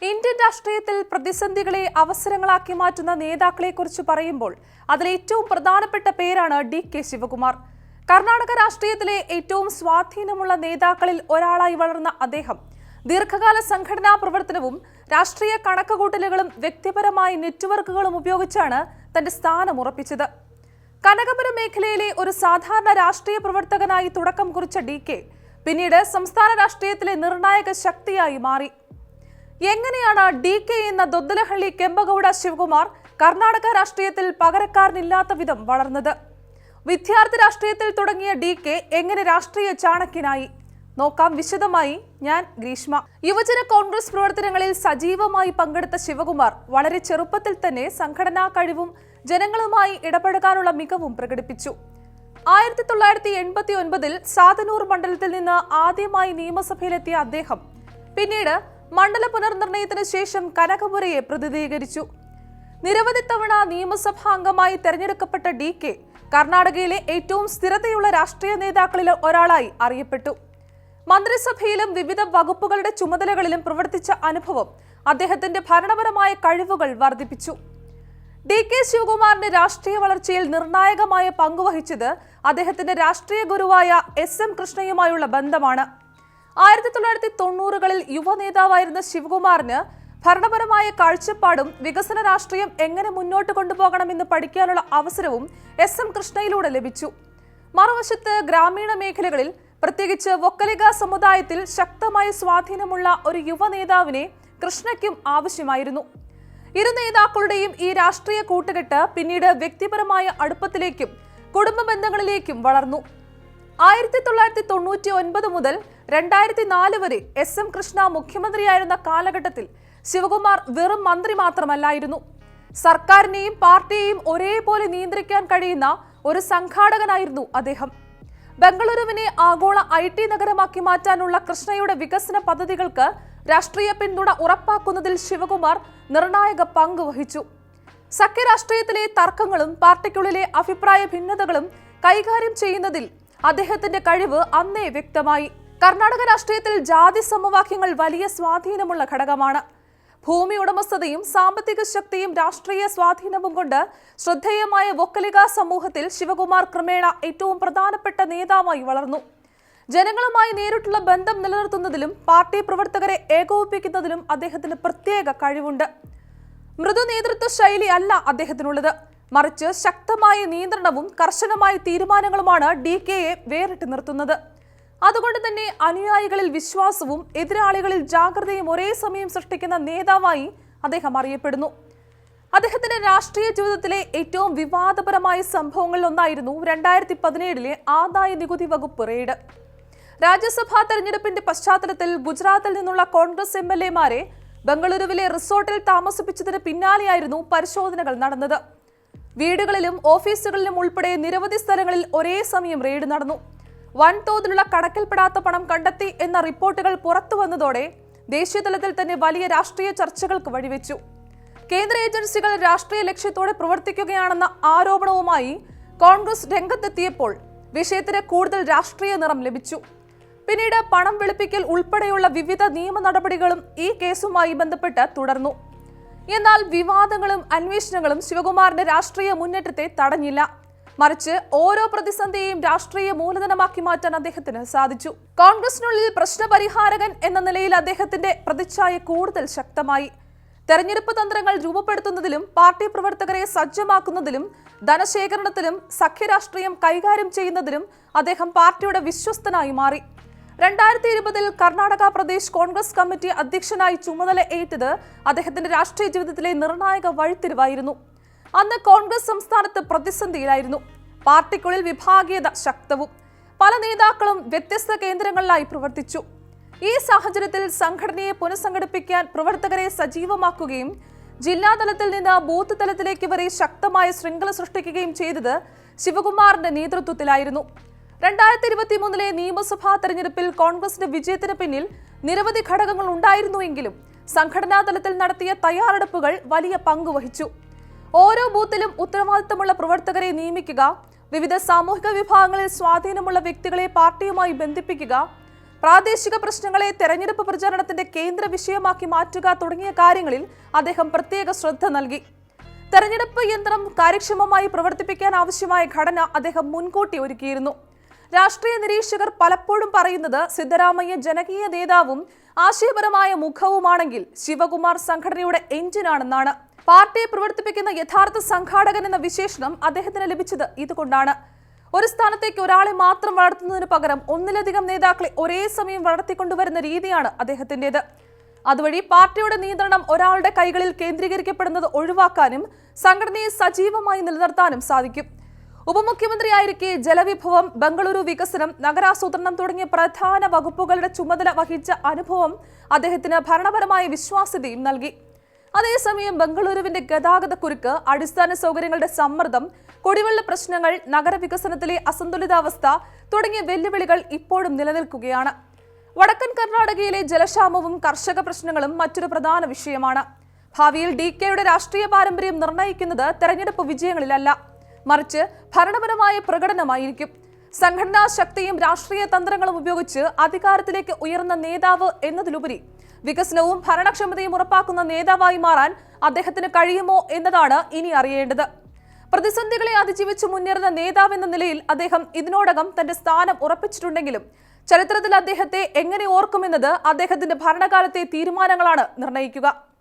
Indian രാഷ്ട്രീയത്തിൽ പ്രതിസന്ധികളെ അവസരങ്ങളാക്കി മാറ്റുന്ന നേതാക്കളെക്കുറിച്ച് പറയുമ്പോൾ അതിൽ ഏറ്റവും പ്രധാനപ്പെട്ട പേരാണ് ഡി.കെ. ശിവകുമാർ. കർണാടക രാഷ്ട്രീയത്തിലെ ഏറ്റവും സ്വാധീനമുള്ള നേതാക്കളിൽ ഒരാളായി വളർന്ന അദ്ദേഹം ദീർഘകാല സംഘടനാ പ്രവർത്തനവും രാഷ്ട്രീയ കണക്കുകൂട്ടലുകളും വ്യക്തിപരമായ നെറ്റ്വർക്കുകളും ഉപയോഗിച്ചാണ് തന്റെ സ്ഥാനം ഉറപ്പിച്ചത്. കനകപുരം മേഖലയിലെ ഒരു സാധാരണ രാഷ്ട്രീയ പ്രവർത്തകനായി തുടക്കം കുറിച്ച ഡി.കെ. പിന്നീട് സംസ്ഥാന രാഷ്ട്രീയത്തിലെ നിർണായക ശക്തിയായി മാറി. എങ്ങനെയാണ് ഡി.കെ. എന്ന ദൊദ്ദലഹള്ളി കെമ്പഗൌഡ ശിവകുമാർ കർണാടക രാഷ്ട്രീയത്തിൽ പകരക്കാരനില്ലാത്ത വിധം വളർന്നത്? വിദ്യാർത്ഥി രാഷ്ട്രീയത്തിൽ തുടങ്ങിയ ഡി.കെ. എങ്ങനെ രാഷ്ട്രീയ ചാണക്യനായി? നോക്കാം വിശദമായി. ഞാൻ ഗ്രീഷ്മ. യുവജന കോൺഗ്രസ് പ്രവർത്തനങ്ങളിൽ സജീവമായി പങ്കെടുത്ത ശിവകുമാർ വളരെ ചെറുപ്പത്തിൽ തന്നെ സംഘടനാ കഴിവും ജനങ്ങളുമായി ഇടപഴകാനുള്ള മികവും പ്രകടിപ്പിച്ചു. 1989 സാതനൂർ മണ്ഡലത്തിൽ നിന്ന് ആദ്യമായി നിയമസഭയിലെത്തിയ അദ്ദേഹം പിന്നീട് മണ്ഡല പുനർനിർണയത്തിന് ശേഷം കനകപുരയെ പ്രതിനിധീകരിച്ചു. നിരവധി തവണ നിയമസഭാ അംഗമായി തെരഞ്ഞെടുക്കപ്പെട്ട ഡി.കെ. കർണാടകയിലെ ഏറ്റവും സ്ഥിരതയുള്ള രാഷ്ട്രീയ നേതാക്കളിൽ ഒരാളായി അറിയപ്പെട്ടു. മന്ത്രിസഭയിലും വിവിധ വകുപ്പുകളുടെ ചുമതലകളിലും പ്രവർത്തിച്ച അനുഭവം അദ്ദേഹത്തിന്റെ ഭരണപരമായ കഴിവുകൾ വർദ്ധിപ്പിച്ചു. ഡി.കെ. ശിവകുമാറിന്റെ രാഷ്ട്രീയ വളർച്ചയിൽ നിർണായകമായ പങ്കുവഹിച്ചത് അദ്ദേഹത്തിന്റെ രാഷ്ട്രീയ ഗുരുവായ എസ്.എം. കൃഷ്ണയുമായുള്ള ബന്ധമാണ്. 1990കളിൽ യുവ നേതാവായിരുന്ന ശിവകുമാറിന് ഭരണപരമായ കാഴ്ചപ്പാടും വികസന രാഷ്ട്രീയം എങ്ങനെ മുന്നോട്ട് കൊണ്ടുപോകണമെന്ന് പഠിക്കാനുള്ള അവസരവും എസ്.എം. കൃഷ്ണയിലൂടെ ലഭിച്ചു. മറുവശത്ത് ഗ്രാമീണ മേഖലകളിൽ പ്രത്യേകിച്ച് വൊക്കലിഗ സമുദായത്തിൽ ശക്തമായ സ്വാധീനമുള്ള ഒരു യുവ നേതാവിനെ കൃഷ്ണയ്ക്കും ആവശ്യമായിരുന്നു. ഇരു നേതാക്കളുടെയും ഈ രാഷ്ട്രീയ കൂട്ടുകെട്ട് പിന്നീട് വ്യക്തിപരമായ അടുപ്പത്തിലേക്കും കുടുംബ ബന്ധങ്ങളിലേക്കും വളർന്നു. 1999 മുതൽ 2004 വരെ എസ്.എം. കൃഷ്ണ മുഖ്യമന്ത്രിയായിരുന്ന കാലഘട്ടത്തിൽ ശിവകുമാർ വെറും മന്ത്രി മാത്രമല്ലായിരുന്നു. സർക്കാരിനെയും പാർട്ടിയെയും ഒരേപോലെ നിയന്ത്രിക്കാൻ കഴിയുന്ന ഒരു സംഘാടകനായിരുന്നു അദ്ദേഹം. ബംഗളൂരുവിനെ ആഗോള IT നഗരമാക്കി മാറ്റാനുള്ള കൃഷ്ണയുടെ വികസന പദ്ധതികൾക്ക് രാഷ്ട്രീയ പിന്തുണ ഉറപ്പാക്കുന്നതിൽ ശിവകുമാർ നിർണായക പങ്ക് വഹിച്ചു. സഖ്യരാഷ്ട്രീയത്തിലെ തർക്കങ്ങളും പാർട്ടിക്കുള്ളിലെ അഭിപ്രായ ഭിന്നതകളും കൈകാര്യം ചെയ്യുന്നതിൽ അദ്ദേഹത്തിന്റെ കഴിവ് അന്നേ വ്യക്തമായി. കർണാടക രാഷ്ട്രീയത്തിൽ ജാതി സമവാക്യങ്ങൾ വലിയ സ്വാധീനമുള്ള ഘടകമാണ്. ഭൂമി ഉടമസ്ഥതയും സാമ്പത്തിക ശക്തിയും രാഷ്ട്രീയ സ്വാധീനവും കൊണ്ട് ശ്രദ്ധേയമായ വൊക്കലിഗ സമൂഹത്തിൽ ശിവകുമാർ ക്രമേണ ഏറ്റവും പ്രധാനപ്പെട്ട നേതാവായി വളർന്നു. ജനങ്ങളുമായി നേരിട്ടുള്ള ബന്ധം നിലനിർത്തുന്നതിലും പാർട്ടി പ്രവർത്തകരെ ഏകോപിപ്പിക്കുന്നതിലും അദ്ദേഹത്തിന് പ്രത്യേക കഴിവുണ്ട്. മൃദു നേതൃത്വ ശൈലി അല്ല അദ്ദേഹത്തിനുള്ളത്, മറിച്ച് ശക്തമായ നിയന്ത്രണവും കർശനമായ തീരുമാനങ്ങളുമാണ് ഡി.കെ.യെ വേറിട്ട് നിർത്തുന്നത്. അതുകൊണ്ട് തന്നെ അനുയായികളിൽ വിശ്വാസവും എതിരാളികളിൽ ജാഗ്രതയും ഒരേ സമയം സൃഷ്ടിക്കുന്ന നേതാവായി അദ്ദേഹം അറിയപ്പെടുന്നു. അദ്ദേഹത്തിന്റെ രാഷ്ട്രീയ ജീവിതത്തിലെ ഏറ്റവും വിവാദപരമായ സംഭവങ്ങളിൽ ഒന്നായിരുന്നു 2017 ആദായ നികുതി വകുപ്പ് റെയ്ഡ്. രാജ്യസഭാ തെരഞ്ഞെടുപ്പിന്റെ പശ്ചാത്തലത്തിൽ ഗുജറാത്തിൽ നിന്നുള്ള കോൺഗ്രസ് MLA-മാരെ ബംഗളൂരുവിലെ റിസോർട്ടിൽ താമസിപ്പിച്ചതിന് പിന്നാലെയായിരുന്നു പരിശോധനകൾ നടന്നത്. വീടുകളിലും ഓഫീസുകളിലും ഉൾപ്പെടെ നിരവധി സ്ഥലങ്ങളിൽ ഒരേ സമയം റെയ്ഡ് നടന്നു. വൻതോതിലുള്ള കണക്കിൽപ്പെടാത്ത പണം കണ്ടെത്തി എന്ന റിപ്പോർട്ടുകൾ പുറത്തു വന്നതോടെ ദേശീയതലത്തിൽ തന്നെ വലിയ രാഷ്ട്രീയ ചർച്ചകൾക്ക് വഴിവെച്ചു. കേന്ദ്ര ഏജൻസികൾ രാഷ്ട്രീയ ലക്ഷ്യത്തോടെ പ്രവർത്തിക്കുകയാണെന്ന ആരോപണവുമായി കോൺഗ്രസ് രംഗത്തെത്തിയപ്പോൾ വിഷയത്തിന് കൂടുതൽ രാഷ്ട്രീയ നിറം ലഭിച്ചു. പിന്നീട് പണം വെളുപ്പിക്കൽ ഉൾപ്പെടെയുള്ള വിവിധ നിയമ നടപടികളും ഈ കേസുമായി ബന്ധപ്പെട്ട് തുടർന്നു. എന്നാൽ വിവാദങ്ങളും അന്വേഷണങ്ങളും ശിവകുമാറിന്റെ രാഷ്ട്രീയ മുന്നേറ്റത്തെ തടഞ്ഞില്ല. മറിച്ച് ഓരോ പ്രതിസന്ധിയെയും രാഷ്ട്രീയ മൂലധനമാക്കി മാറ്റാൻ അദ്ദേഹത്തിന് സാധിച്ചു. കോൺഗ്രസിനുള്ളിൽ പ്രശ്നപരിഹാരകൻ എന്ന നിലയിൽ അദ്ദേഹത്തിന്റെ പ്രതിച്ഛായ കൂടുതൽ ശക്തമായി. തെരഞ്ഞെടുപ്പ് തന്ത്രങ്ങൾ രൂപപ്പെടുത്തുന്നതിലും പാർട്ടി പ്രവർത്തകരെ സജ്ജമാക്കുന്നതിലും ധനശേഖരണത്തിലും സഖ്യരാഷ്ട്രീയം കൈകാര്യം ചെയ്യുന്നതിലും അദ്ദേഹം പാർട്ടിയുടെ വിശ്വസ്തനായി മാറി. 2020 കർണാടക പ്രദേശ് കോൺഗ്രസ് കമ്മിറ്റി അധ്യക്ഷനായി ചുമതല ഏറ്റത് അദ്ദേഹത്തിന്റെ രാഷ്ട്രീയ ജീവിതത്തിലെ നിർണായക വഴിത്തിരിവായിരുന്നു. അന്ന് കോൺഗ്രസ് സംസ്ഥാനത്ത് പ്രതിസന്ധിയിലായിരുന്നു. പാർട്ടിക്കുള്ളിൽ വിഭാഗീയത ശക്തവും. പല നേതാക്കളും വ്യത്യസ്ത കേന്ദ്രങ്ങളിലായി പ്രവർത്തിച്ചു. ഈ സാഹചര്യത്തിൽ സംഘടനയെ പുനഃസംഘടിപ്പിക്കാൻ പ്രവർത്തകരെ സജീവമാക്കുകയും ജില്ലാതലത്തിൽ നിന്ന് ബൂത്ത് തലത്തിലേക്ക് വരെ ശക്തമായ ശൃംഖല സൃഷ്ടിക്കുകയും ചെയ്തത് ശിവകുമാറിന്റെ നേതൃത്വത്തിലായിരുന്നു. 2023 നിയമസഭാ തെരഞ്ഞെടുപ്പിൽ കോൺഗ്രസിന്റെ വിജയത്തിന് പിന്നിൽ നിരവധി ഘടകങ്ങൾ ഉണ്ടായിരുന്നുവെങ്കിലും സംഘടനാ തലത്തിൽ നടത്തിയ തയ്യാറെടുപ്പുകൾ വലിയ പങ്ക് വഹിച്ചു. ഓരോ ബൂത്തിലും ഉത്തരവാദിത്തമുള്ള പ്രവർത്തകരെ നിയമിക്കുക, വിവിധ സാമൂഹിക വിഭാഗങ്ങളിൽ സ്വാധീനമുള്ള വ്യക്തികളെ പാർട്ടിയുമായി ബന്ധിപ്പിക്കുക, പ്രാദേശിക പ്രശ്നങ്ങളെ തെരഞ്ഞെടുപ്പ് പ്രചാരണത്തിന്റെ കേന്ദ്ര വിഷയമാക്കി മാറ്റുക തുടങ്ങിയ കാര്യങ്ങളിൽ അദ്ദേഹം പ്രത്യേക ശ്രദ്ധ നൽകി. തെരഞ്ഞെടുപ്പ് യന്ത്രം കാര്യക്ഷമമായി പ്രവർത്തിപ്പിക്കാൻ ആവശ്യമായ ഘടന അദ്ദേഹം മുൻകൂട്ടി ഒരുക്കിയിരുന്നു. രാഷ്ട്രീയ നിരീക്ഷകർ പലപ്പോഴും പറയുന്നത് സിദ്ധരാമയ്യ ജനകീയ നേതാവും ആശയപരമായ മുഖവുമാണെങ്കിൽ ശിവകുമാർ സംഘടനയുടെ എഞ്ചിനാണെന്നാണ്. പാർട്ടിയെ പ്രവർത്തിപ്പിക്കുന്ന യഥാർത്ഥ സംഘാടകൻ എന്ന വിശേഷണം അദ്ദേഹത്തിന് ലഭിച്ചത് ഇതുകൊണ്ടാണ്. ഒരു സ്ഥാനത്തേക്ക് ഒരാളെ മാത്രം വളർത്തുന്നതിന് പകരം ഒന്നിലധികം നേതാക്കളെ ഒരേ സമയം വളർത്തിക്കൊണ്ടുവരുന്ന രീതിയാണ് അദ്ദേഹത്തിൻ്റെത്. അതുവഴി പാർട്ടിയുടെ നിയന്ത്രണം ഒരാളുടെ കൈകളിൽ കേന്ദ്രീകരിക്കപ്പെടുന്നത് ഒഴിവാക്കാനും സംഘടനയെ സജീവമായി നിലനിർത്താനും സാധിക്കും. ഉപമുഖ്യമന്ത്രിയായിരിക്കെ ജലവിഭവം, ബംഗളൂരു വികസനം, നഗരാസൂത്രണം തുടങ്ങിയ പ്രധാന വകുപ്പുകളുടെ ചുമതല വഹിച്ച അനുഭവം അദ്ദേഹത്തിന് ഭരണപരമായ വിശ്വാസ്യതയും നൽകി. അതേസമയം ബംഗളൂരുവിന്റെ ഗതാഗതക്കുരുക്ക്, അടിസ്ഥാന സൗകര്യങ്ങളുടെ സമ്മർദ്ദം, കുടിവെള്ള പ്രശ്നങ്ങൾ, നഗരവികസനത്തിലെ അസന്തുലിതാവസ്ഥ തുടങ്ങിയ വെല്ലുവിളികൾ ഇപ്പോഴും നിലനിൽക്കുകയാണ്. വടക്കൻ കർണാടകയിലെ ജലക്ഷാമവും കർഷക പ്രശ്നങ്ങളും മറ്റൊരു പ്രധാന വിഷയമാണ്. ഭാവിയിൽ DKയുടെ രാഷ്ട്രീയ പാരമ്പര്യം നിർണ്ണയിക്കുന്നത് തെരഞ്ഞെടുപ്പ് വിജയങ്ങളിലല്ല, മറിച്ച് ഭരണപരമായ പ്രകടനമായിരിക്കും. സംഘടനാ ശക്തിയും രാഷ്ട്രീയ തന്ത്രങ്ങളും ഉപയോഗിച്ച് അധികാരത്തിലേക്ക് ഉയർന്ന നേതാവ് എന്നതിലുപരി വികസനവും ഭരണക്ഷമതയും ഉറപ്പാക്കുന്ന നേതാവായി മാറാൻ അദ്ദേഹത്തിന് കഴിയുമോ എന്നതാണ് ഇനി അറിയേണ്ടത്. പ്രതിസന്ധികളെ അതിജീവിച്ച് മുന്നേറുന്ന നേതാവെന്ന നിലയിൽ അദ്ദേഹം ഇതിനോടകം തന്റെ സ്ഥാനം ഉറപ്പിച്ചിട്ടുണ്ടെങ്കിലും ചരിത്രത്തിൽ അദ്ദേഹത്തെ എങ്ങനെ ഓർക്കുമെന്നത് അദ്ദേഹത്തിന്റെ ഭരണകാലത്തെ തീരുമാനങ്ങളാണ് നിർണ്ണയിക്കുക.